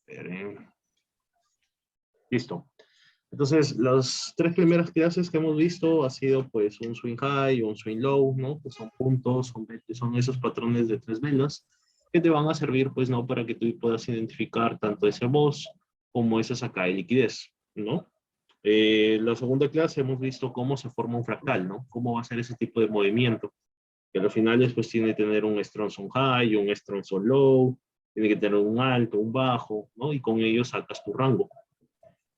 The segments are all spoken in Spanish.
Esperen. Listo. Entonces, las tres primeras clases que hemos visto ha sido pues un swing high, un swing low, ¿no? Que son puntos, son esos patrones de tres velas que te van a servir pues, ¿no? Para que tú puedas identificar tanto ese boss como esa sacada de liquidez, ¿no? La segunda clase hemos visto cómo se forma un fractal, ¿no? Cómo va a ser ese tipo de movimiento. Que al final después tiene que tener un strong zone high, un strong zone low, tiene que tener un alto, un bajo, ¿no? Y con ello sacas tu rango.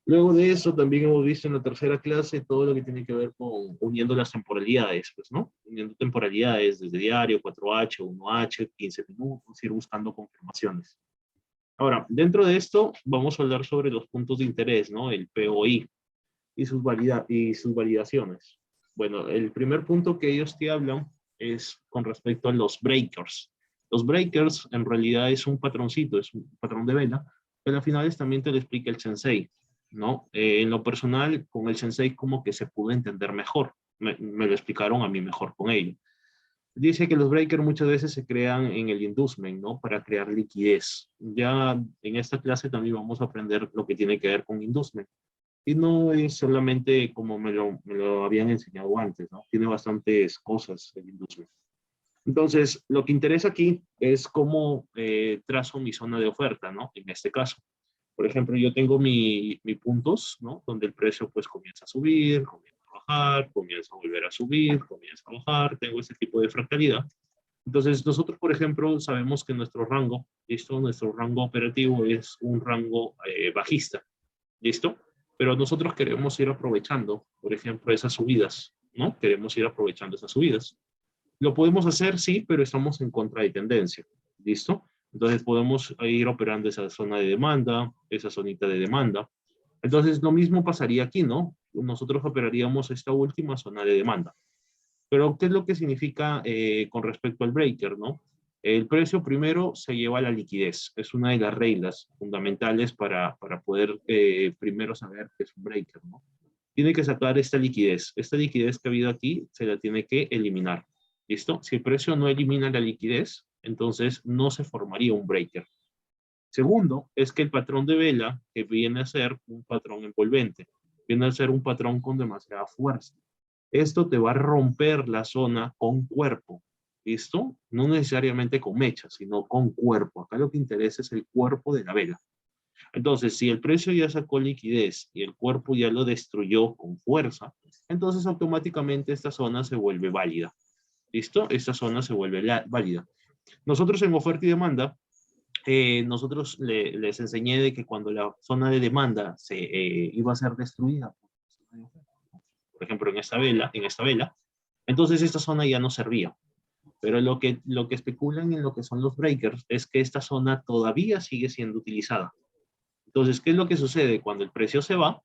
Luego de eso también hemos visto en la tercera clase todo lo que tiene que ver con uniendo las temporalidades, pues, ¿no? Uniendo temporalidades desde diario, 4H, 1H, 15 minutos, ir buscando confirmaciones. Ahora, dentro de esto vamos a hablar sobre los puntos de interés, ¿no? El POI y sus validaciones. Bueno, el primer punto que ellos te hablan es con respecto a los breakers. Los breakers en realidad es un patroncito, es un patrón de vela, pero al final también te lo explica el sensei, ¿no? En lo personal, con el sensei como que se pudo entender mejor. Me lo explicaron a mí mejor con ello. Dice que los breakers muchas veces se crean en el inducement, ¿no? Para crear liquidez. Ya en esta clase también vamos a aprender lo que tiene que ver con inducement. Y no es solamente como me lo habían enseñado antes, ¿no? Tiene bastantes cosas el inducement. Entonces, lo que interesa aquí es cómo trazo mi zona de oferta, ¿no? En este caso. Por ejemplo, yo tengo mi puntos, ¿no? Donde el precio pues comienza a subir, comienza a bajar, comienza a volver a subir, comienza a bajar. Tengo ese tipo de fractalidad. Entonces, nosotros, por ejemplo, sabemos que nuestro rango, ¿listo? Nuestro rango operativo es un rango bajista, ¿listo? Pero nosotros queremos ir aprovechando, por ejemplo, esas subidas, ¿no? Queremos ir aprovechando esas subidas. Lo podemos hacer, sí, pero estamos en contra de tendencia, ¿listo? Entonces podemos ir operando esa zona de demanda, esa zonita de demanda. Entonces lo mismo pasaría aquí, ¿no? Nosotros operaríamos esta última zona de demanda. Pero, ¿qué es lo que significa con respecto al breaker, no? El precio primero se lleva a la liquidez. Es una de las reglas fundamentales para poder primero saber qué es un breaker, ¿no? Tiene que sacar esta liquidez. Esta liquidez que ha habido aquí se la tiene que eliminar. ¿Listo? Si el precio no elimina la liquidez, entonces no se formaría un breaker. Segundo, es que el patrón de vela, que viene a ser un patrón envolvente, viene a ser un patrón con demasiada fuerza. Esto te va a romper la zona con cuerpo, ¿listo? No necesariamente con mecha, sino con cuerpo. Acá lo que interesa es el cuerpo de la vela. Entonces, si el precio ya sacó liquidez y el cuerpo ya lo destruyó con fuerza, entonces automáticamente esta zona se vuelve válida. ¿Listo? Esta zona se vuelve válida. Nosotros en oferta y demanda, nosotros les enseñé de que cuando la zona de demanda se iba a ser destruida, por ejemplo en esta vela, entonces esta zona ya no servía. Pero lo que especulan en lo que son los breakers es que esta zona todavía sigue siendo utilizada. Entonces, ¿qué es lo que sucede? Cuando el precio se va,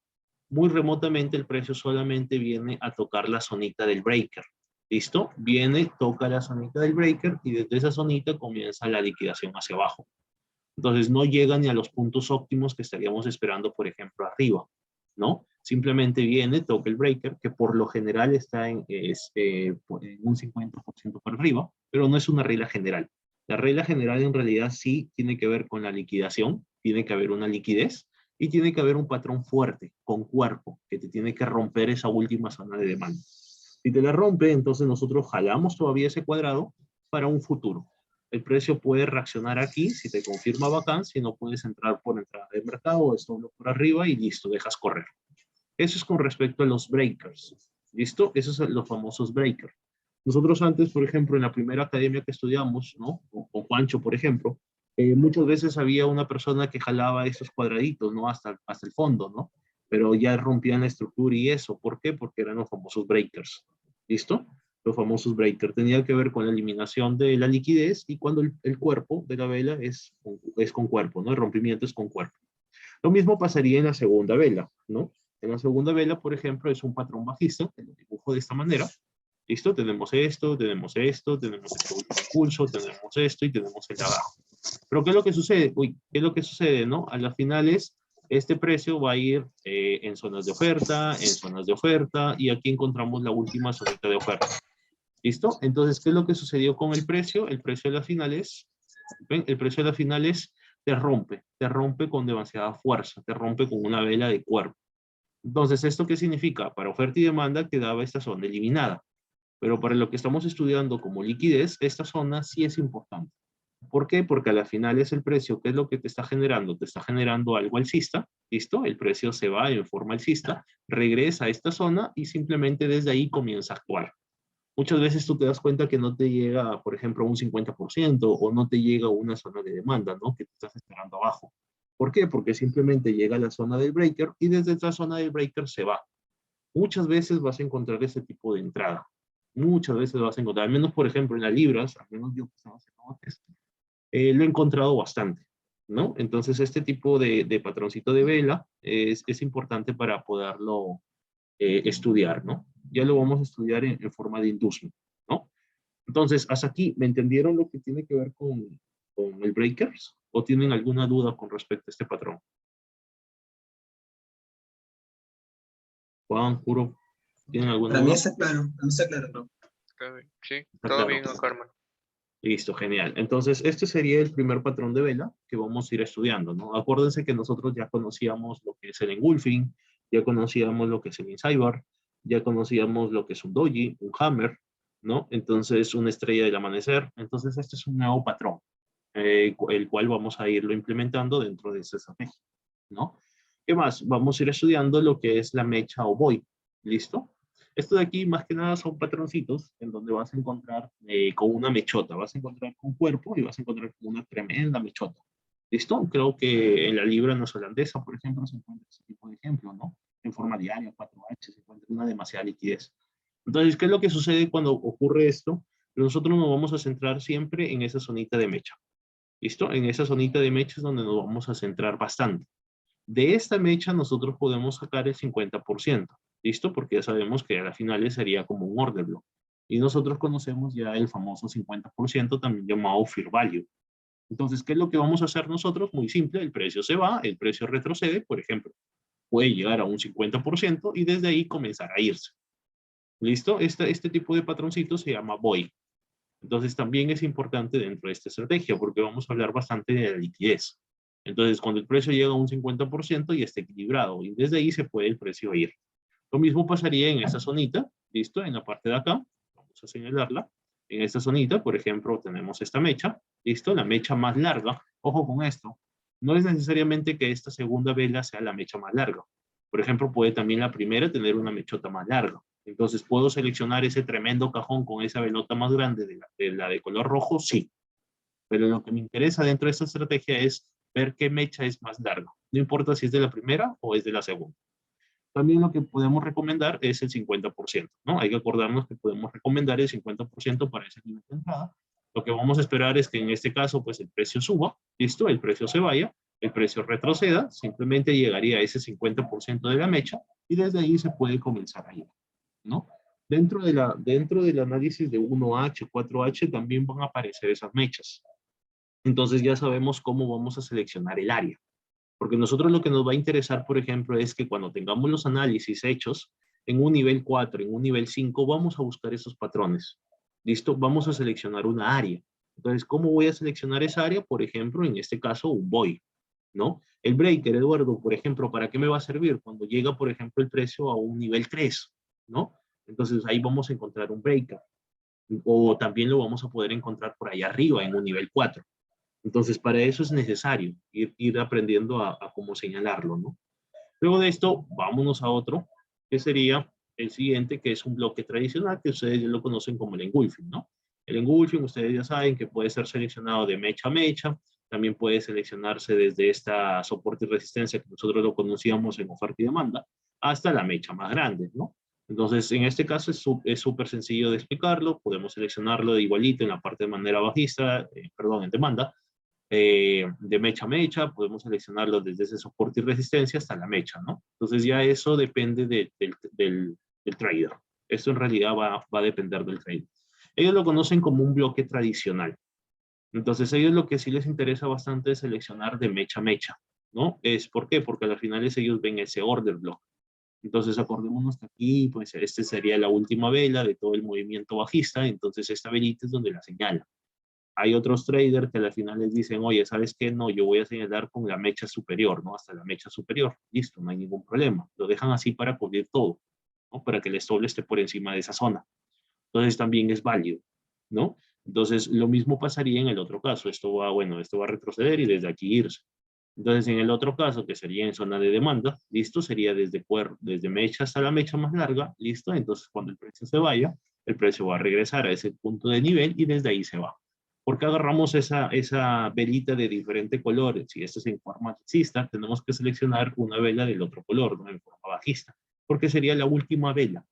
muy remotamente el precio solamente viene a tocar la zonita del breaker. ¿Listo? Viene, toca la zonita del breaker y desde esa zonita comienza la liquidación hacia abajo. Entonces no llega ni a los puntos óptimos que estaríamos esperando, por ejemplo, arriba, ¿no? Simplemente viene, toca el breaker, que por lo general está en un 50% por arriba, pero no es una regla general. La regla general en realidad sí tiene que ver con la liquidación, tiene que haber una liquidez y tiene que haber un patrón fuerte, con cuerpo, que te tiene que romper esa última zona de demanda. Si te la rompe, entonces nosotros jalamos todavía ese cuadrado para un futuro. El precio puede reaccionar aquí, si te confirma bacán, si no puedes entrar por entrada de mercado o esto por arriba y listo, dejas correr. Eso es con respecto a los breakers. ¿Listo? Esos son los famosos breakers. Nosotros antes, por ejemplo, en la primera academia que estudiamos, ¿no? O Juancho, por ejemplo, muchas veces había una persona que jalaba esos cuadraditos, ¿no? Hasta el fondo, ¿no? Pero ya rompían la estructura y eso. ¿Por qué? Porque eran los famosos breakers. ¿Listo? Los famosos breakers. Tenía que ver con la eliminación de la liquidez y cuando el cuerpo de la vela es con cuerpo, ¿no? El rompimiento es con cuerpo. Lo mismo pasaría en la segunda vela, ¿no? En la segunda vela, por ejemplo, es un patrón bajista, que lo dibujo de esta manera. ¿Listo? Tenemos esto, tenemos esto, tenemos este último impulso, tenemos esto y tenemos el de abajo. Pero ¿qué es lo que sucede? Uy, ¿qué es lo que sucede, no? A las finales, este precio va a ir en zonas de oferta, y aquí encontramos la última zonita de oferta. ¿Listo? Entonces, ¿qué es lo que sucedió con el precio? El precio de las finales, ¿ven? El precio de las finales te rompe con demasiada fuerza, te rompe con una vela de cuerpo. Entonces, ¿esto qué significa? Para oferta y demanda quedaba esta zona eliminada, pero para lo que estamos estudiando como liquidez, esta zona sí es importante. ¿Por qué? Porque a la final es el precio, ¿qué es lo que te está generando? Te está generando algo alcista, ¿listo? El precio se va en forma alcista, regresa a esta zona y simplemente desde ahí comienza a actuar. Muchas veces tú te das cuenta que no te llega, por ejemplo, un 50% o no te llega una zona de demanda, ¿no? Que te estás esperando abajo. ¿Por qué? Porque simplemente llega a la zona del breaker y desde esta zona del breaker se va. Muchas veces vas a encontrar ese tipo de entrada. Muchas veces vas a encontrar, al menos por ejemplo en las libras, al menos yo que estaba haciendo antes, lo he encontrado bastante, ¿no? Entonces este tipo de patroncito de vela es importante para poderlo estudiar, ¿no? Ya lo vamos a estudiar en forma de inducement, ¿no? Entonces, hasta aquí, ¿me entendieron lo que tiene que ver con el breakers? ¿O tienen alguna duda con respecto a este patrón? Juan, Juro, ¿tienen alguna Para mí duda? está claro, para mí está claro, ¿no? Está bien. Sí, Está todo claro. bien acá, hermano. Listo, genial. Entonces, este sería el primer patrón de vela que vamos a ir estudiando, ¿no? Acuérdense que nosotros ya conocíamos lo que es el engulfing, ya conocíamos lo que es el insider, ya conocíamos lo que es un doji, un hammer, ¿no? Entonces, una estrella del amanecer. Entonces, este es un nuevo patrón, el cual vamos a irlo implementando dentro de esta estrategia, ¿no? ¿Qué más? Vamos a ir estudiando lo que es la mecha o boy, ¿listo? Esto de aquí, más que nada, son patroncitos en donde vas a encontrar con una mechota. Vas a encontrar con cuerpo y vas a encontrar con una tremenda mechota. ¿Listo? Creo que en la libra neozelandesa, por ejemplo, se encuentra ese tipo de ejemplo, ¿no? En forma diaria, 4H, se encuentra una demasiada liquidez. Entonces, ¿qué es lo que sucede cuando ocurre esto? Nosotros nos vamos a centrar siempre en esa zonita de mecha. ¿Listo? En esa zonita de mecha es donde nos vamos a centrar bastante. De esta mecha nosotros podemos sacar el 50%, ¿listo? Porque ya sabemos que a la final sería como un order block. Y nosotros conocemos ya el famoso 50%, también llamado Fair Value. Entonces, ¿qué es lo que vamos a hacer nosotros? Muy simple, el precio se va, el precio retrocede, por ejemplo, puede llegar a un 50% y desde ahí comenzar a irse. ¿Listo? Este tipo de patroncito se llama BOI. Entonces, también es importante dentro de esta estrategia porque vamos a hablar bastante de la liquidez. Entonces, cuando el precio llega a un 50% y está equilibrado, y desde ahí se puede el precio ir. Lo mismo pasaría en esta zonita, ¿listo? En la parte de acá, vamos a señalarla. En esta zonita, por ejemplo, tenemos esta mecha, ¿listo? La mecha más larga. Ojo con esto. No es necesariamente que esta segunda vela sea la mecha más larga. Por ejemplo, puede también la primera tener una mechota más larga. Entonces, ¿puedo seleccionar ese tremendo cajón con esa velota más grande de la de color rojo? Sí. Pero lo que me interesa dentro de esta estrategia es ver qué mecha es más larga. No importa si es de la primera o es de la segunda. También lo que podemos recomendar es el 50%, ¿no? Hay que acordarnos que podemos recomendar el 50% para ese nivel de entrada. Lo que vamos a esperar es que en este caso, pues el precio suba, ¿listo? El precio se vaya, el precio retroceda, simplemente llegaría a ese 50% de la mecha y desde ahí se puede comenzar a ir, ¿no? Dentro del análisis de 1H, 4H también van a aparecer esas mechas. Entonces ya sabemos cómo vamos a seleccionar el área. Porque nosotros lo que nos va a interesar, por ejemplo, es que cuando tengamos los análisis hechos en un nivel 4, en un nivel 5, vamos a buscar esos patrones. ¿Listo? Vamos a seleccionar una área. Entonces, ¿cómo voy a seleccionar esa área? Por ejemplo, en este caso, un void, ¿no? El breaker, Eduardo, por ejemplo, ¿para qué me va a servir? Cuando llega, por ejemplo, el precio a un nivel 3, ¿no? Entonces, ahí vamos a encontrar un breaker. O también lo vamos a poder encontrar por ahí arriba, en un nivel 4. Entonces, para eso es necesario ir aprendiendo a cómo señalarlo, ¿no? Luego de esto, vámonos a otro, que sería el siguiente, que es un bloque tradicional, que ustedes ya lo conocen como el engulfing, ¿no? El engulfing, ustedes ya saben que puede ser seleccionado de mecha a mecha, también puede seleccionarse desde esta soporte y resistencia, que nosotros lo conocíamos en oferta y demanda, hasta la mecha más grande, ¿no? Entonces, en este caso es súper sencillo de explicarlo, podemos seleccionarlo de igualito en la parte de manera bajista, perdón, en demanda, de mecha a mecha, podemos seleccionarlo desde ese soporte y resistencia hasta la mecha, ¿no? Entonces ya eso depende del trader. Esto en realidad va a depender del trader. Ellos lo conocen como un bloque tradicional. Entonces ellos lo que sí les interesa bastante es seleccionar de mecha a mecha, ¿no? ¿Por qué? Porque al final ellos ven ese order block. Entonces acordémonos que aquí, pues este sería la última vela de todo el movimiento bajista, entonces esta velita es donde la señala. Hay otros traders que al final les dicen, oye, ¿sabes qué? No, yo voy a señalar con la mecha superior, ¿no? Hasta la mecha superior. Listo, no hay ningún problema. Lo dejan así para cubrir todo, ¿no? Para que el stop esté por encima de esa zona. Entonces también es válido, ¿no? Entonces lo mismo pasaría en el otro caso. Esto va, bueno, esto va a retroceder y desde aquí irse. Entonces en el otro caso, que sería en zona de demanda, listo, sería desde mecha hasta la mecha más larga, listo. Entonces cuando el precio se vaya, el precio va a regresar a ese punto de nivel y desde ahí se va. ¿Por qué agarramos esa velita de diferente color? Si esto es en forma alcista, tenemos que seleccionar una vela del otro color, ¿no? En forma bajista, porque sería la última vela.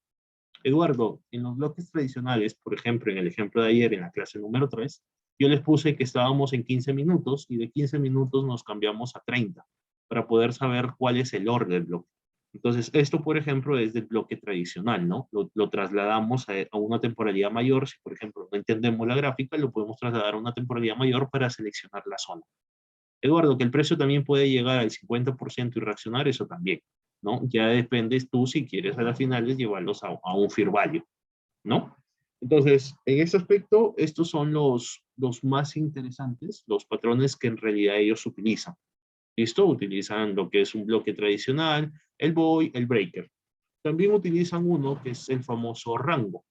Eduardo, en los bloques tradicionales, por ejemplo, en el ejemplo de ayer en la clase número 3, yo les puse que estábamos en 15 minutos y de 15 minutos nos cambiamos a 30 para poder saber cuál es el orden del bloque. Entonces, esto, por ejemplo, es del bloque tradicional, ¿no? Lo trasladamos a una temporalidad mayor. Si, por ejemplo, no entendemos la gráfica, lo podemos trasladar a una temporalidad mayor para seleccionar la zona. Eduardo, que el precio también puede llegar al 50% y reaccionar, eso también, ¿no? Ya dependes tú si quieres a las finales llevarlos a un fair value, ¿no? Entonces, en este aspecto, estos son los más interesantes, los patrones que en realidad ellos utilizan. ¿Listo? Utilizan lo que es un bloque tradicional, el buy, el breaker. También utilizan uno que es el famoso rango.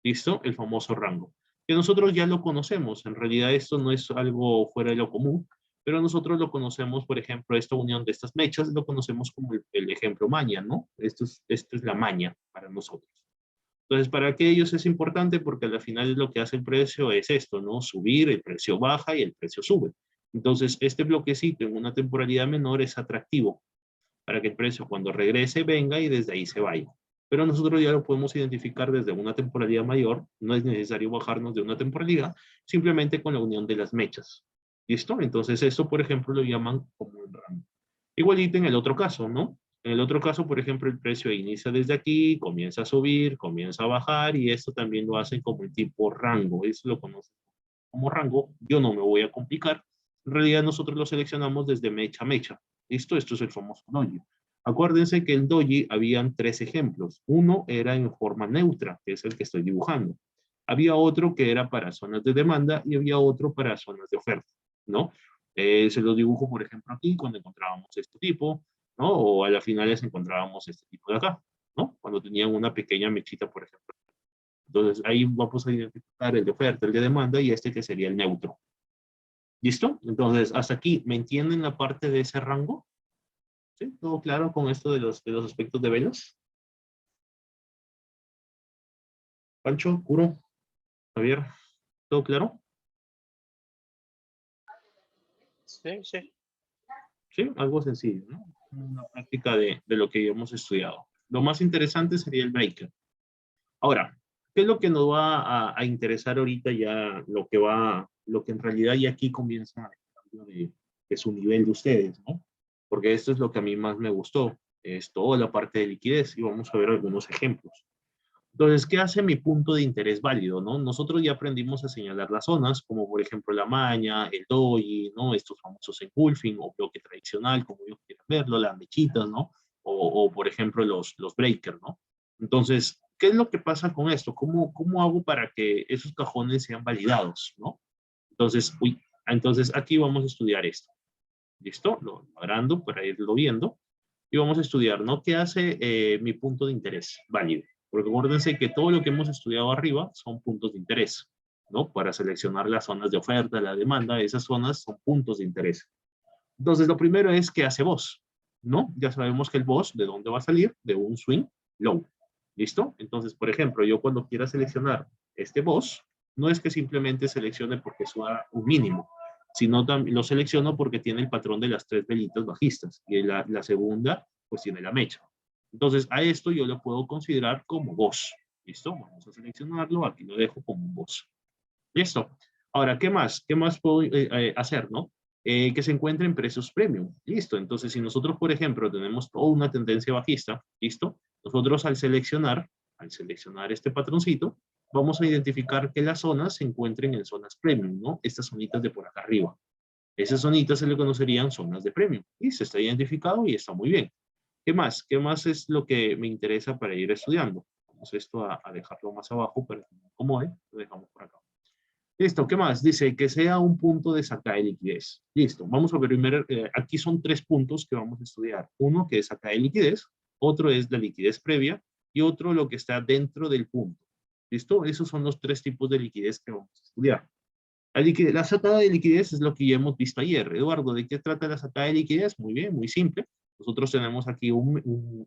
¿Listo? El famoso rango. Que nosotros ya lo conocemos. En realidad esto no es algo fuera de lo común, pero nosotros lo conocemos, por ejemplo, esta unión de estas mechas, lo conocemos como el ejemplo maña, ¿no? Esto es la maña para nosotros. Entonces, para aquellos es importante porque al final lo que hace el precio es esto, ¿no? Subir, el precio baja y el precio sube. Entonces, este bloquecito en una temporalidad menor es atractivo para que el precio cuando regrese venga y desde ahí se vaya. Pero nosotros ya lo podemos identificar desde una temporalidad mayor, no es necesario bajarnos de una temporalidad, simplemente con la unión de las mechas. ¿Listo? Entonces esto, por ejemplo, lo llaman como un rango. Igualito en el otro caso, ¿no? En el otro caso, por ejemplo, el precio inicia desde aquí, comienza a subir, comienza a bajar y esto también lo hacen como el tipo rango. Eso lo conocen como rango. Yo no me voy a complicar. En realidad nosotros lo seleccionamos desde mecha a mecha. ¿Listo? Esto es el famoso doji. Acuérdense que el doji habían tres ejemplos. Uno era en forma neutra, que es el que estoy dibujando. Había otro que era para zonas de demanda y había otro para zonas de oferta, ¿no? Se los dibujo, por ejemplo, aquí, cuando encontrábamos este tipo, ¿no? O a las finales encontrábamos este tipo de acá, ¿no? Cuando tenían una pequeña mechita, por ejemplo. Entonces, ahí vamos a identificar el de oferta, el de demanda y este que sería el neutro. ¿Listo? Entonces, hasta aquí, ¿me entienden la parte de ese rango? ¿Sí? ¿Todo claro con esto de los aspectos de velas? Pancho, Curo, Javier, ¿todo claro? Sí, sí. Sí, algo sencillo, ¿no? Una práctica de lo que hemos estudiado. Lo más interesante sería el breaker. Ahora, ¿qué es lo que nos va a interesar ahorita ya, lo que en realidad ya aquí comienza el cambio de su nivel de ustedes, ¿no? Porque esto es lo que a mí más me gustó, es toda la parte de liquidez y vamos a ver algunos ejemplos. Entonces, ¿qué hace mi punto de interés válido, no? Nosotros ya aprendimos a señalar las zonas, como por ejemplo la maña, el doji, ¿no? Estos famosos engulfing o bloque tradicional, como ellos quieran verlo, las mechitas, ¿no? O por ejemplo los breakers, ¿no? Entonces, ¿qué es lo que pasa con esto? ¿Cómo hago para que esos cajones sean validados, ¿no? Entonces aquí vamos a estudiar esto. ¿Listo? Lo agrando para irlo viendo. Y vamos a estudiar, ¿no? ¿Qué hace mi punto de interés válido? Porque acuérdense que todo lo que hemos estudiado arriba son puntos de interés, ¿no? Para seleccionar las zonas de oferta, la demanda, esas zonas son puntos de interés. Entonces, lo primero es qué hace BOS, ¿no? Ya sabemos que el BOS, ¿de dónde va a salir? De un swing low. ¿Listo? Entonces, por ejemplo, yo cuando quiera seleccionar este BOS, no es que simplemente seleccione porque suba un mínimo, sino también lo selecciono porque tiene el patrón de las tres velitas bajistas y la segunda, pues tiene la mecha. Entonces, a esto yo lo puedo considerar como BOS. ¿Listo? Vamos a seleccionarlo, aquí lo dejo como un BOS. ¿Listo? Ahora, ¿qué más? ¿Qué más puedo hacer, no? Que se encuentre en precios premium. Listo. Entonces, si nosotros, por ejemplo, tenemos toda una tendencia bajista, ¿listo? Nosotros al seleccionar este patroncito, vamos a identificar que las zonas se encuentren en zonas premium, ¿no? Estas zonitas de por acá arriba. Esas zonitas se le conocerían zonas de premium. Y se está identificado y está muy bien. ¿Qué más? ¿Qué más es lo que me interesa para ir estudiando? Vamos esto a dejarlo más abajo para que no me acomode. Lo dejamos por acá. Listo, ¿qué más? Dice que sea un punto de saca de liquidez. Listo, vamos a ver primero, aquí son 3 puntos que vamos a estudiar. Uno que es saca de liquidez, otro es la liquidez previa y otro lo que está dentro del punto. ¿Listo? Esos son los 3 tipos de liquidez que vamos a estudiar. La sacada de liquidez es lo que ya hemos visto ayer. Eduardo, ¿de qué trata la sacada de liquidez? Muy bien, muy simple. Nosotros tenemos aquí un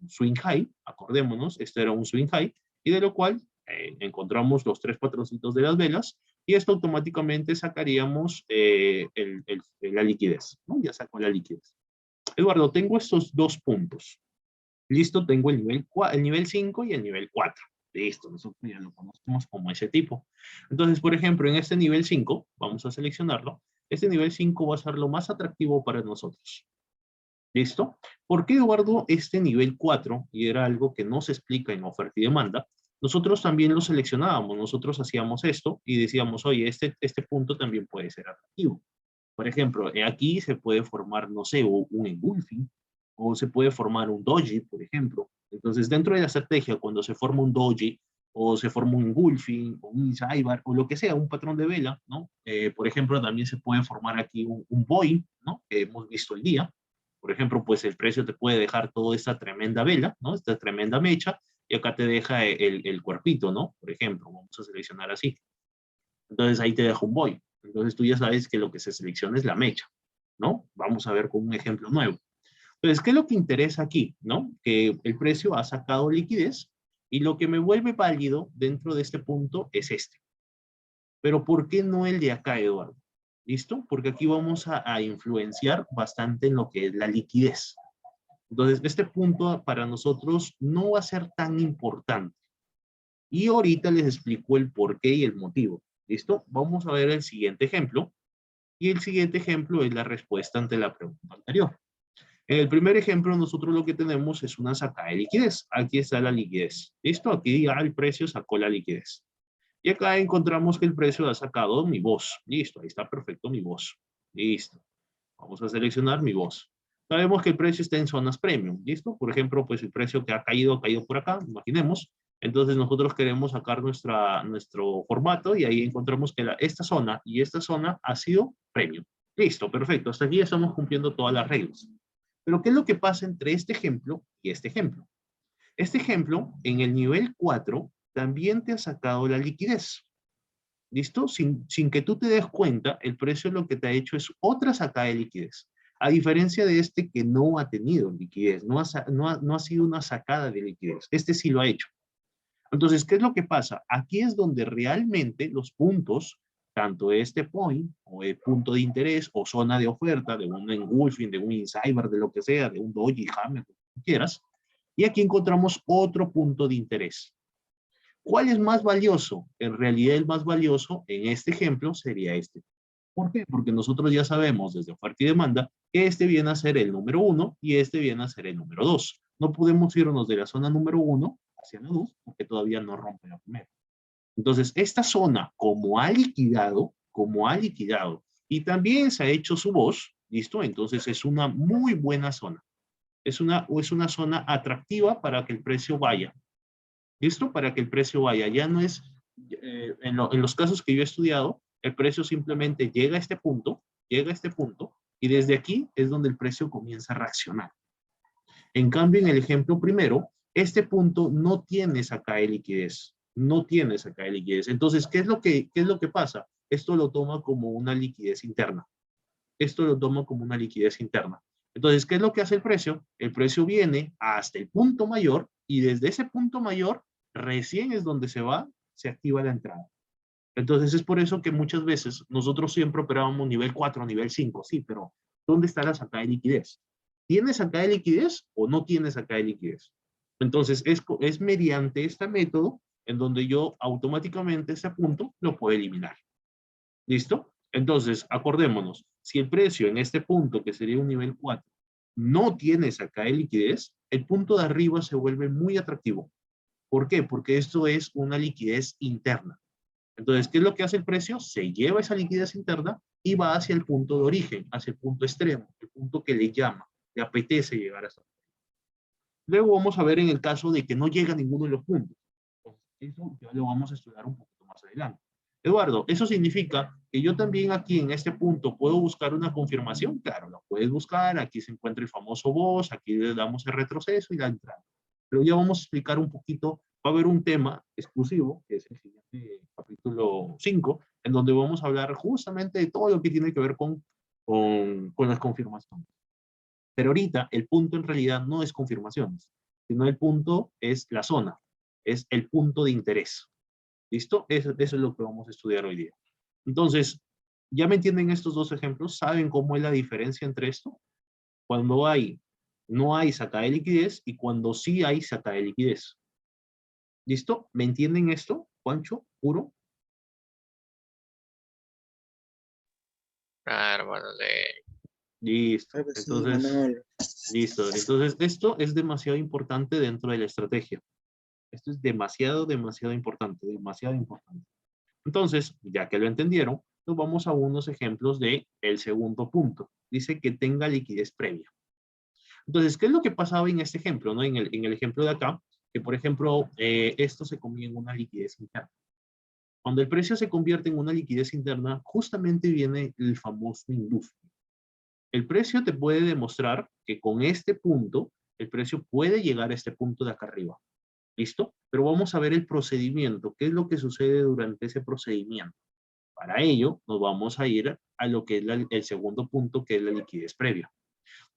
swing high, acordémonos, este era un swing high, y de lo cual encontramos los 3 patroncitos de las velas, y esto automáticamente sacaríamos la liquidez, ¿no? Ya sacó la liquidez. Eduardo, tengo estos 2 puntos. Listo, tengo el nivel 5 y el nivel 4. Listo, nosotros ya lo conocemos como ese tipo. Entonces, por ejemplo, en este nivel 5, vamos a seleccionarlo. Este nivel 5 va a ser lo más atractivo para nosotros. ¿Listo? ¿Por qué, Eduardo, este nivel 4, y era algo que no se explica en oferta y demanda, nosotros también lo seleccionábamos, nosotros hacíamos esto y decíamos, oye, este punto también puede ser atractivo. Por ejemplo, aquí se puede formar, no sé, un engulfing, o se puede formar un doji, por ejemplo. Entonces, dentro de la estrategia, cuando se forma un doji, o se forma un engulfing, o un insaibar, o lo que sea, un patrón de vela, ¿no? Por ejemplo, también se puede formar aquí un buoy, ¿no? Que hemos visto el día. Por ejemplo, pues el precio te puede dejar toda esta tremenda vela, ¿no? Esta tremenda mecha, y acá te deja el cuerpito, ¿no? Por ejemplo, vamos a seleccionar así. Entonces ahí te deja un buoy. Entonces tú ya sabes que lo que se selecciona es la mecha, ¿no? Vamos a ver con un ejemplo nuevo. Entonces, ¿qué es lo que interesa aquí, no? Que el precio ha sacado liquidez y lo que me vuelve válido dentro de este punto es este. Pero ¿por qué no el de acá, Eduardo? ¿Listo? Porque aquí vamos a influenciar bastante en lo que es la liquidez. Entonces, este punto para nosotros no va a ser tan importante. Y ahorita les explico el por qué y el motivo. ¿Listo? Vamos a ver el siguiente ejemplo. Y el siguiente ejemplo es la respuesta ante la pregunta anterior. En el primer ejemplo, nosotros lo que tenemos es una sacada de liquidez. Aquí está la liquidez. ¿Listo? Aquí ya el precio sacó la liquidez. Y acá encontramos que el precio ha sacado mi voz. Listo, ahí está perfecto mi voz. Listo. Vamos a seleccionar mi voz. Sabemos que el precio está en zonas premium. ¿Listo? Por ejemplo, pues el precio que ha caído por acá, imaginemos. Entonces nosotros queremos sacar nuestro formato y ahí encontramos que esta zona y esta zona ha sido premium. Listo, perfecto. Hasta aquí estamos cumpliendo todas las reglas. Pero ¿qué es lo que pasa entre este ejemplo y este ejemplo? Este ejemplo, en el nivel 4, también te ha sacado la liquidez. ¿Listo? Sin que tú te des cuenta, el precio lo que te ha hecho es otra sacada de liquidez. A diferencia de este que no ha tenido liquidez, no ha sido una sacada de liquidez. Este sí lo ha hecho. Entonces, ¿qué es lo que pasa? Aquí es donde realmente los puntos, tanto este point, o el punto de interés, o zona de oferta, de un engulfing, de un insider, de lo que sea, de un doji, hammer, lo que quieras, y aquí encontramos otro punto de interés. ¿Cuál es más valioso? En realidad el más valioso en este ejemplo sería este. ¿Por qué? Porque nosotros ya sabemos desde oferta y demanda que este viene a ser el número 1 y este viene a ser el número 2. No podemos irnos de la zona número 1 hacia la 2 porque todavía no rompe la primera. Entonces, esta zona, como ha liquidado y también se ha hecho su voz, ¿listo? Entonces es una muy buena zona. Es una zona atractiva para que el precio vaya. ¿Listo? Para que el precio vaya. Ya no es, en los casos que yo he estudiado, el precio simplemente llega a este punto, y desde aquí es donde el precio comienza a reaccionar. En cambio, en el ejemplo primero, este punto no tiene esa caída de liquidez. No tiene esa caída de liquidez. Entonces, ¿qué es lo que pasa? Esto lo toma como una liquidez interna. Esto lo toma como una liquidez interna. Entonces, ¿qué es lo que hace el precio? El precio viene hasta el punto mayor y desde ese punto mayor recién es donde se activa la entrada. Entonces es por eso que muchas veces nosotros siempre operábamos nivel 4, nivel 5, sí, pero ¿dónde está la sacada de liquidez? ¿Tiene sacada de liquidez o no tiene sacada de liquidez? Entonces es mediante este método en donde yo automáticamente ese punto lo puedo eliminar. ¿Listo? Entonces, acordémonos, si el precio en este punto, que sería un nivel 4, no tiene sacada de liquidez, el punto de arriba se vuelve muy atractivo. ¿Por qué? Porque esto es una liquidez interna. Entonces, ¿qué es lo que hace el precio? Se lleva esa liquidez interna y va hacia el punto de origen, hacia el punto extremo, el punto que le llama, le apetece llegar hasta. Luego vamos a ver en el caso de que no llega a ninguno de los puntos. Eso ya lo vamos a estudiar un poquito más adelante. Eduardo, ¿eso significa que yo también aquí en este punto puedo buscar una confirmación? Claro, lo puedes buscar, aquí se encuentra el famoso boss, aquí le damos el retroceso y la entrada. Pero ya vamos a explicar un poquito, va a haber un tema exclusivo, que es el siguiente capítulo 5, en donde vamos a hablar justamente de todo lo que tiene que ver con las confirmaciones. Pero ahorita el punto en realidad no es confirmaciones, sino el punto es la zona, es el punto de interés. ¿Listo? Eso es lo que vamos a estudiar hoy día. Entonces, ¿ya me entienden estos dos ejemplos? ¿Saben cómo es la diferencia entre esto? Cuando no hay sacada de liquidez y cuando sí hay sacada de liquidez. ¿Listo? ¿Me entienden esto, Juancho? ¿Puro? Claro, bueno, Listo. Creo que sí, Entonces, Manolo. listo. Entonces, esto es demasiado importante dentro de la estrategia. Esto es demasiado, demasiado importante, demasiado importante. Entonces, ya que lo entendieron, nos vamos a unos ejemplos de el segundo punto. Dice que tenga liquidez previa. Entonces, ¿qué es lo que pasaba en este ejemplo? ¿No? En el ejemplo de acá, que por ejemplo, esto se convierte en una liquidez interna. Cuando el precio se convierte en una liquidez interna, justamente viene el famoso industria. El precio te puede demostrar que con este punto, el precio puede llegar a este punto de acá arriba. ¿Listo? Pero vamos a ver el procedimiento. ¿Qué es lo que sucede durante ese procedimiento? Para ello, nos vamos a ir a lo que es el segundo punto, que es la liquidez previa.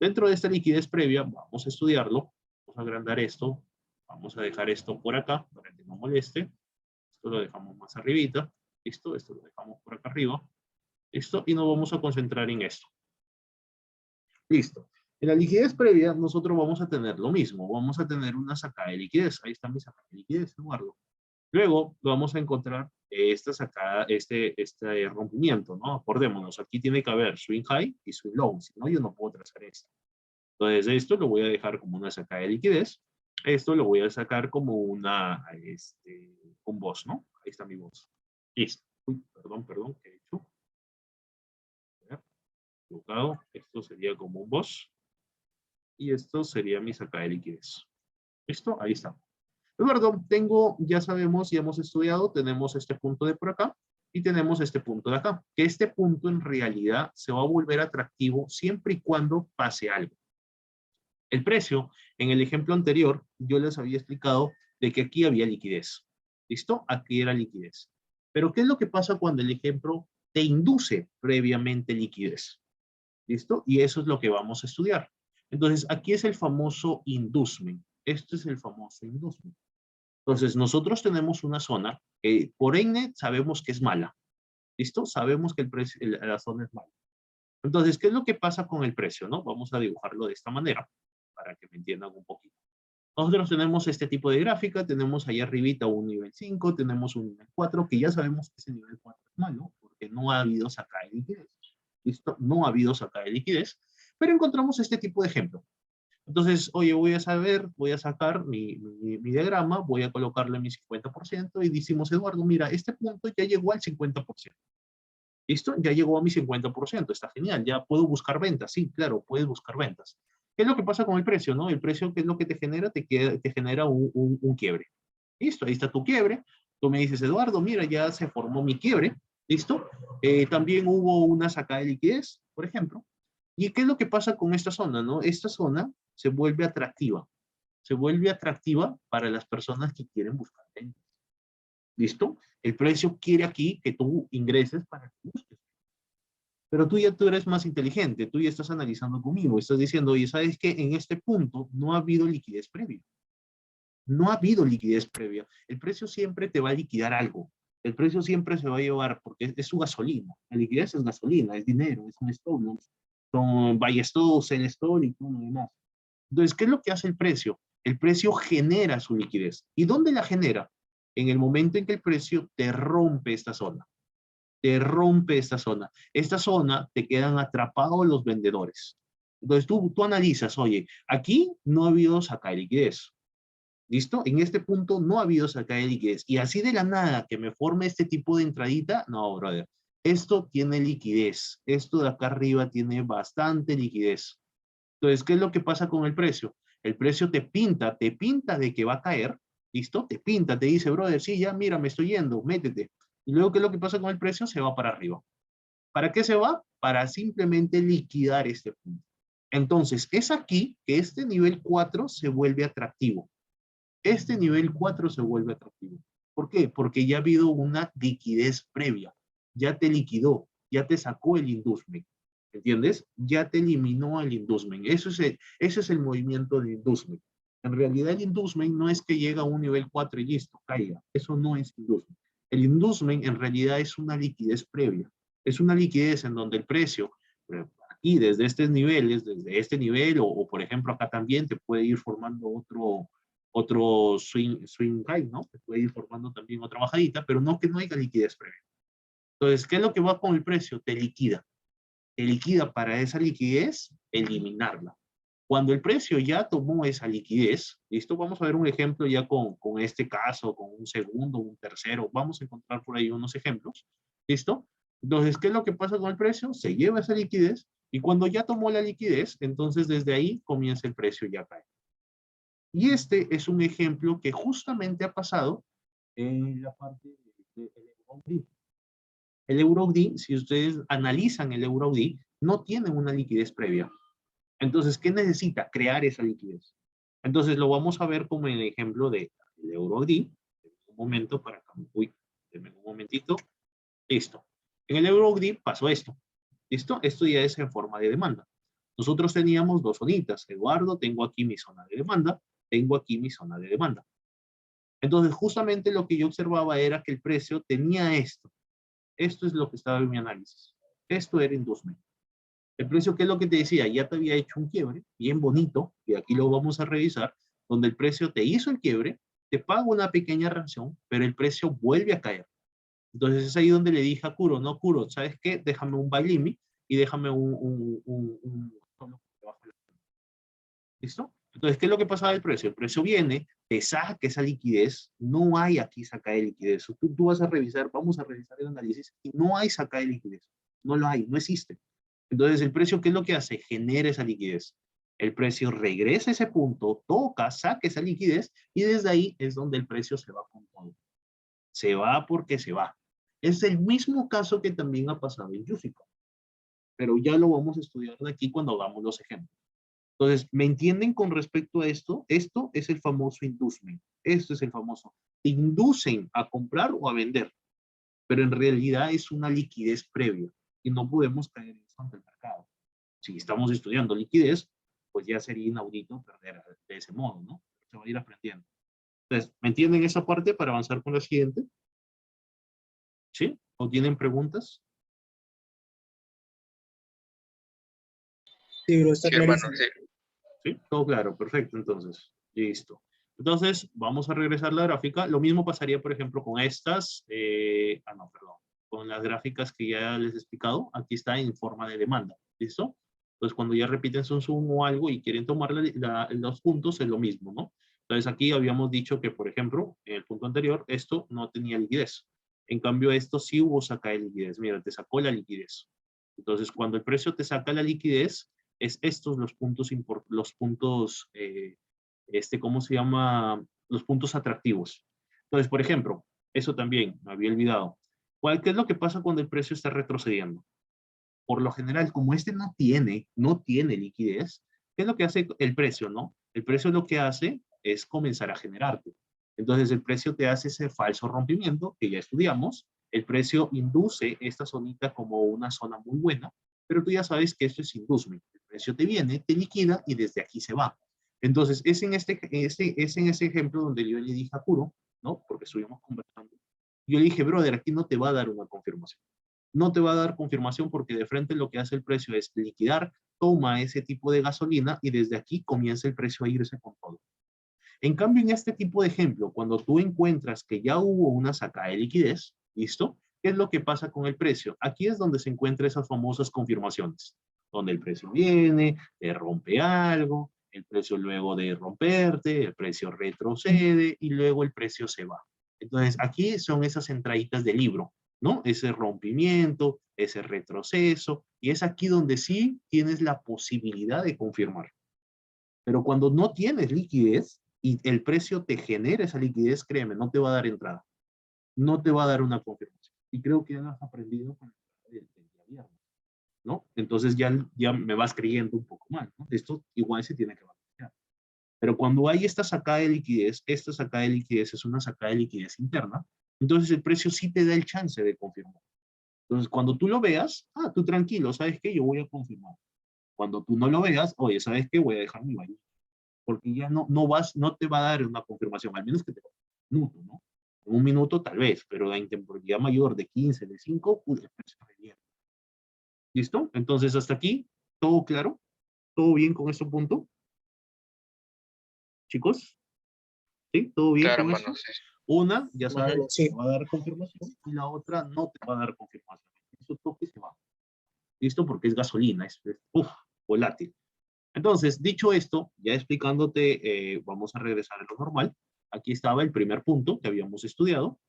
Dentro de esta liquidez previa, vamos a estudiarlo. Vamos a agrandar esto. Vamos a dejar esto por acá, para que no moleste. Esto lo dejamos más arribita. ¿Listo? Esto lo dejamos por acá arriba. ¿Listo? Y nos vamos a concentrar en esto. Listo. En la liquidez previa, nosotros vamos a tener lo mismo. Vamos a tener una sacada de liquidez. Ahí está mi sacada de liquidez, Eduardo. Luego vamos a encontrar esta sacada, este rompimiento, ¿no? Acordémonos, aquí tiene que haber swing high y swing low, si no yo no puedo trazar esto. Entonces esto lo voy a dejar como una sacada de liquidez, esto lo voy a sacar como un boss, ¿no? Ahí está mi boss. Listo. Uy, perdón, ¿qué he hecho? Equivocado, esto sería como un boss y esto sería mi sacada de liquidez. ¿Listo? Ahí está. Eduardo, ya sabemos, ya hemos estudiado, tenemos este punto de por acá y tenemos este punto de acá. Que este punto en realidad se va a volver atractivo siempre y cuando pase algo. El precio, en el ejemplo anterior, yo les había explicado de que aquí había liquidez. ¿Listo? Aquí era liquidez. Pero ¿qué es lo que pasa cuando el ejemplo te induce previamente liquidez? ¿Listo? Y eso es lo que vamos a estudiar. Entonces, aquí es el famoso inducement. Este es el famoso inducement. Entonces, nosotros tenemos una zona que por ende sabemos que es mala. ¿Listo? Sabemos que la zona es mala. Entonces, ¿qué es lo que pasa con el precio? ¿No? Vamos a dibujarlo de esta manera para que me entiendan un poquito. Nosotros tenemos este tipo de gráfica, tenemos ahí arribita un nivel 5, tenemos un nivel 4, que ya sabemos que ese nivel 4 es malo, porque no ha habido sacada de liquidez. ¿Listo? No ha habido sacada de liquidez, pero encontramos este tipo de ejemplo. Entonces, oye, voy a sacar mi diagrama, voy a colocarle mi 50% y decimos, Eduardo, mira, este punto ya llegó al 50%. ¿Listo? Ya llegó a mi 50%, está genial, ya puedo buscar ventas. Sí, claro, puedes buscar ventas. ¿Qué es lo que pasa con el precio, no? El precio, ¿qué es lo que te genera? Te genera un quiebre. ¿Listo? Ahí está tu quiebre. Tú me dices, Eduardo, mira, ya se formó mi quiebre. ¿Listo? También hubo una sacada de liquidez, por ejemplo. ¿Y qué es lo que pasa con esta zona, no? Esta zona se vuelve atractiva. Se vuelve atractiva para las personas que quieren buscar ventas. ¿Listo? El precio quiere aquí que tú ingreses para que busques. Pero tú eres más inteligente, tú ya estás analizando conmigo, estás diciendo, oye, ¿sabes qué? En este punto no ha habido liquidez previa. No ha habido liquidez previa. El precio siempre te va a liquidar algo. El precio siempre se va a llevar, porque es su gasolina. La liquidez es gasolina, es dinero, es un stop loss. Son buy stop, sell stop y todo lo demás. Entonces, ¿qué es lo que hace el precio? El precio genera su liquidez. ¿Y dónde la genera? En el momento en que el precio te rompe esta zona. Te rompe esta zona. Esta zona te quedan atrapados los vendedores. Entonces tú analizas, oye, aquí no ha habido saca de liquidez. ¿Listo? En este punto no ha habido saca de liquidez. Y así de la nada que me forme este tipo de entradita, no, brother. Esto tiene liquidez. Esto de acá arriba tiene bastante liquidez. Entonces, ¿qué es lo que pasa con el precio? El precio te pinta de que va a caer, ¿listo? Te pinta, te dice, brother, sí, ya, mira, me estoy yendo, métete. Y luego, ¿qué es lo que pasa con el precio? Se va para arriba. ¿Para qué se va? Para simplemente liquidar este punto. Entonces, es aquí que este nivel 4 se vuelve atractivo. Este nivel 4 se vuelve atractivo. ¿Por qué? Porque ya ha habido una liquidez previa. Ya te liquidó, ya te sacó el inducement. ¿Entiendes? Ya te eliminó el inducement. Ese es el movimiento de inducement. En realidad el inducement no es que llega a un nivel 4 y listo, caiga. Eso no es inducement. El inducement en realidad es una liquidez previa. Es una liquidez en donde el precio, aquí desde estos niveles, desde este nivel, o por ejemplo acá también te puede ir formando otro swing high, ¿no? Te puede ir formando también otra bajadita, pero no que no haya liquidez previa. Entonces, ¿qué es lo que va con el precio? Te liquida. Te liquida para esa liquidez, eliminarla. Cuando el precio ya tomó esa liquidez, ¿listo? Vamos a ver un ejemplo ya con este caso, con un segundo, un tercero. Vamos a encontrar por ahí unos ejemplos, ¿listo? Entonces, ¿qué es lo que pasa con el precio? Se lleva esa liquidez y cuando ya tomó la liquidez, entonces desde ahí comienza el precio ya a caer. Y este es un ejemplo que justamente ha pasado en la parte del EUROUDI. El EUROUDI, si ustedes analizan el EUROUDI, no tiene una liquidez previa. Entonces, ¿qué necesita? Crear esa liquidez. Entonces, lo vamos a ver como el ejemplo del EUROUDI. Un momento para acá. Uy, denme un momentito. Listo. En el EUROUDI pasó esto. ¿Listo? Esto ya es en forma de demanda. Nosotros teníamos dos zonitas. Eduardo, tengo aquí mi zona de demanda. Tengo aquí mi zona de demanda. Entonces, justamente lo que yo observaba era que el precio tenía esto. Esto es lo que estaba en mi análisis. Esto era inducement. El precio, ¿qué es lo que te decía? Ya te había hecho un quiebre, bien bonito, y aquí lo vamos a revisar, donde el precio te hizo el quiebre, te paga una pequeña reacción, pero el precio vuelve a caer. Entonces es ahí donde le dije a Kuro, no, Kuro, ¿sabes qué? Déjame un buy limit y déjame ¿listo? Entonces, ¿qué es lo que pasa del precio? El precio viene, te saca esa liquidez, no hay aquí saca de liquidez. Tú vas a revisar, vamos a revisar el análisis y no hay saca de liquidez. No lo hay, no existe. Entonces, el precio, ¿qué es lo que hace? Genera esa liquidez. El precio regresa a ese punto, toca, saca esa liquidez y desde ahí es donde el precio se va con todo. Se va porque se va. Es el mismo caso que también ha pasado en Jusico, pero ya lo vamos a estudiar de aquí cuando hagamos los ejemplos. Entonces, ¿me entienden con respecto a esto? Esto es el famoso inducement. Esto es el famoso. Te inducen a comprar o a vender, pero en realidad es una liquidez previa y no podemos caer en eso ante el mercado. Si estamos estudiando liquidez, pues ya sería inaudito perder de ese modo, ¿no? Se va a ir aprendiendo. Entonces, ¿me entienden esa parte para avanzar con la siguiente? ¿Sí? ¿O tienen preguntas? Sí, bro, está Sí, hermano, clarísimo. sí. ¿Sí? Todo claro, perfecto, entonces. Listo. Entonces, vamos a regresar a la gráfica. Lo mismo pasaría, por ejemplo, con estas. No, perdón. Con las gráficas que ya les he explicado. Aquí está en forma de demanda. ¿Listo? Entonces, cuando ya repiten su zoom o algo y quieren tomar los puntos, es lo mismo, ¿no? Entonces, aquí habíamos dicho que, por ejemplo, en el punto anterior, esto no tenía liquidez. En cambio, esto sí hubo saca de liquidez. Mira, te sacó la liquidez. Entonces, cuando el precio te saca la liquidez, es estos los puntos, ¿cómo se llama? Los puntos atractivos. Entonces, por ejemplo, eso también, me había olvidado. ¿Qué es lo que pasa cuando el precio está retrocediendo? Por lo general, como este no tiene liquidez, ¿qué es lo que hace el precio, no? El precio lo que hace es comenzar a generarte. Entonces, el precio te hace ese falso rompimiento que ya estudiamos. El precio induce esta zonita como una zona muy buena, pero tú ya sabes que esto es inducement. El precio te viene, te liquida y desde aquí se va. Entonces, es en ese ejemplo donde yo le dije a Kuro, ¿no? Porque estuvimos conversando. Yo le dije, brother, aquí no te va a dar una confirmación. No te va a dar confirmación porque de frente lo que hace el precio es liquidar, toma ese tipo de gasolina y desde aquí comienza el precio a irse con todo. En cambio, en este tipo de ejemplo, cuando tú encuentras que ya hubo una sacada de liquidez, ¿listo? ¿Qué es lo que pasa con el precio? Aquí es donde se encuentran esas famosas confirmaciones, donde el precio viene, te rompe algo, el precio luego de romperte, el precio retrocede y luego el precio se va. Entonces, aquí son esas entraditas del libro, ¿no? Ese rompimiento, ese retroceso, y es aquí donde sí tienes la posibilidad de confirmar. Pero cuando no tienes liquidez y el precio te genera esa liquidez, créeme, no te va a dar entrada. No te va a dar una confirmación. Y creo que ya lo has aprendido con el día viernes, ¿no? Entonces ya me vas creyendo un poco más, ¿no? Esto igual se tiene que balancear. Pero cuando hay esta sacada de liquidez, esta sacada de liquidez es una sacada de liquidez interna, entonces el precio sí te da el chance de confirmar. Entonces, cuando tú lo veas, tú tranquilo, ¿sabes qué? Yo voy a confirmar. Cuando tú no lo veas, oye, ¿sabes qué? Voy a dejar mi baño. Porque ya no te va a dar una confirmación, al menos que te un minuto, ¿no? En un minuto tal vez, pero la intemporalidad mayor de 15, de 5, el precio revierte. ¿Listo? Entonces, hasta aquí, ¿todo claro? ¿Todo bien con este punto? Chicos, ¿sí? ¿Todo bien Claro, con hermano, esto? sí. Una, ya Más o sabes, menos, sí. te va a dar confirmación, y la otra no te va a dar confirmación. Eso toque y se va. ¿Listo? Porque es gasolina, volátil. Entonces, dicho esto, ya explicándote, vamos a regresar a lo normal. Aquí estaba el primer punto que habíamos estudiado.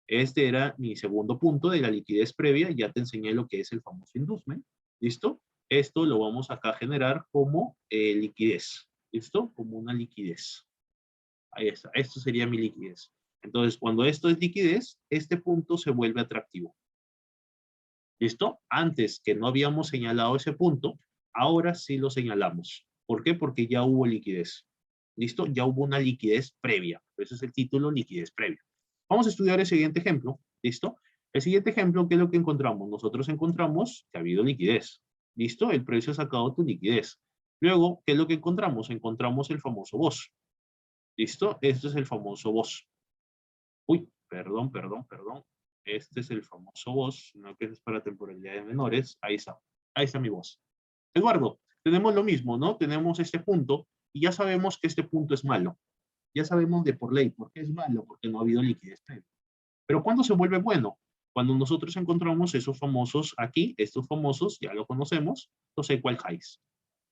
Este era mi segundo punto de la liquidez previa. Ya te enseñé lo que es el famoso inducement. ¿Listo? Esto lo vamos acá a generar como liquidez. ¿Listo? Como una liquidez. Ahí está. Esto sería mi liquidez. Entonces, cuando esto es liquidez, este punto se vuelve atractivo. ¿Listo? Antes que no habíamos señalado ese punto, ahora sí lo señalamos. ¿Por qué? Porque ya hubo liquidez. ¿Listo? Ya hubo una liquidez previa. Ese es el título, liquidez previa. Vamos a estudiar el siguiente ejemplo. ¿Listo? El siguiente ejemplo, ¿qué es lo que encontramos? Nosotros encontramos que ha habido liquidez. ¿Listo? El precio ha sacado tu liquidez. Luego, ¿qué es lo que encontramos? Encontramos el famoso BOS. ¿Listo? Este es el famoso BOS. Uy, perdón. Este es el famoso voz, no que es para temporalidades menores. Ahí está mi voz. Eduardo, tenemos lo mismo, ¿no? Tenemos este punto y ya sabemos que este punto es malo. Ya sabemos de por ley por qué es malo, porque no ha habido liquidez previa. Pero ¿cuándo se vuelve bueno? Cuando nosotros encontramos esos famosos aquí, estos famosos, ya lo conocemos, los equal highs.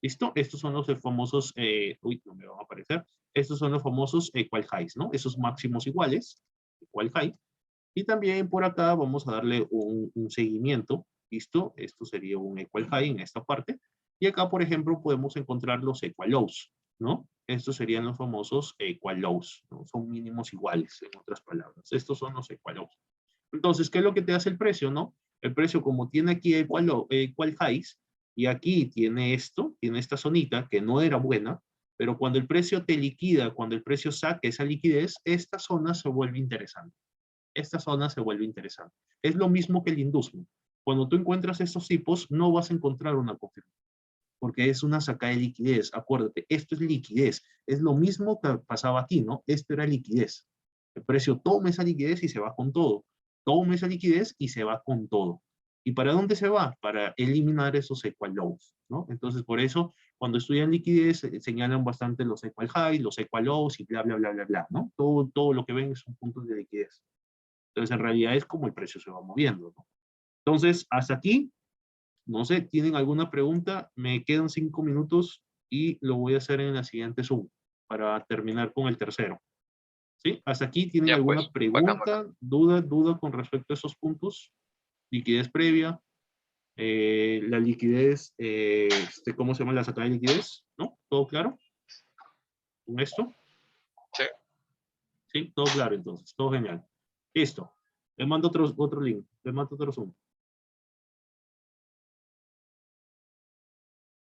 ¿Listo? Estos son los famosos, no me van a aparecer. Estos son los famosos equal highs, ¿no? Esos máximos iguales, equal high. Y también por acá vamos a darle un seguimiento, ¿listo? Esto sería un equal high en esta parte. Y acá, por ejemplo, podemos encontrar los equal lows, ¿no? Estos serían los famosos equal lows, ¿no? Son mínimos iguales, en otras palabras. Estos son los equal lows. Entonces, ¿qué es lo que te hace el precio, no? El precio, como tiene aquí equal highs, y aquí tiene esto, tiene esta zonita que no era buena, pero cuando el precio te liquida, cuando el precio saca esa liquidez, esta zona se vuelve interesante. Esta zona se vuelve interesante. Es lo mismo que el inducement. Cuando tú encuentras estos tipos, no vas a encontrar una confirmación, porque es una sacada de liquidez. Acuérdate, esto es liquidez. Es lo mismo que pasaba aquí, ¿no? Esto era liquidez. El precio toma esa liquidez y se va con todo. Toma esa liquidez y se va con todo. ¿Y para dónde se va? Para eliminar esos equal lows, ¿no? Entonces, por eso, cuando estudian liquidez, señalan bastante los equal highs, los equal lows y bla, bla, bla, bla, bla, ¿no? Todo lo que ven son puntos de liquidez. Entonces, en realidad es como el precio se va moviendo, ¿no? Entonces, hasta aquí, no sé, ¿tienen alguna pregunta? Me quedan 5 minutos y lo voy a hacer en la siguiente Zoom para terminar con el tercero. ¿Sí? ¿Hasta aquí tienen Ya alguna pues, bacán, bacán. pregunta, duda con respecto a esos puntos? Liquidez previa, la liquidez, ¿cómo se llama la sacada de liquidez? ¿No? ¿Todo claro con esto? Sí. Sí, todo claro entonces, todo genial. Listo. Les mando otro link, les mando otro Zoom.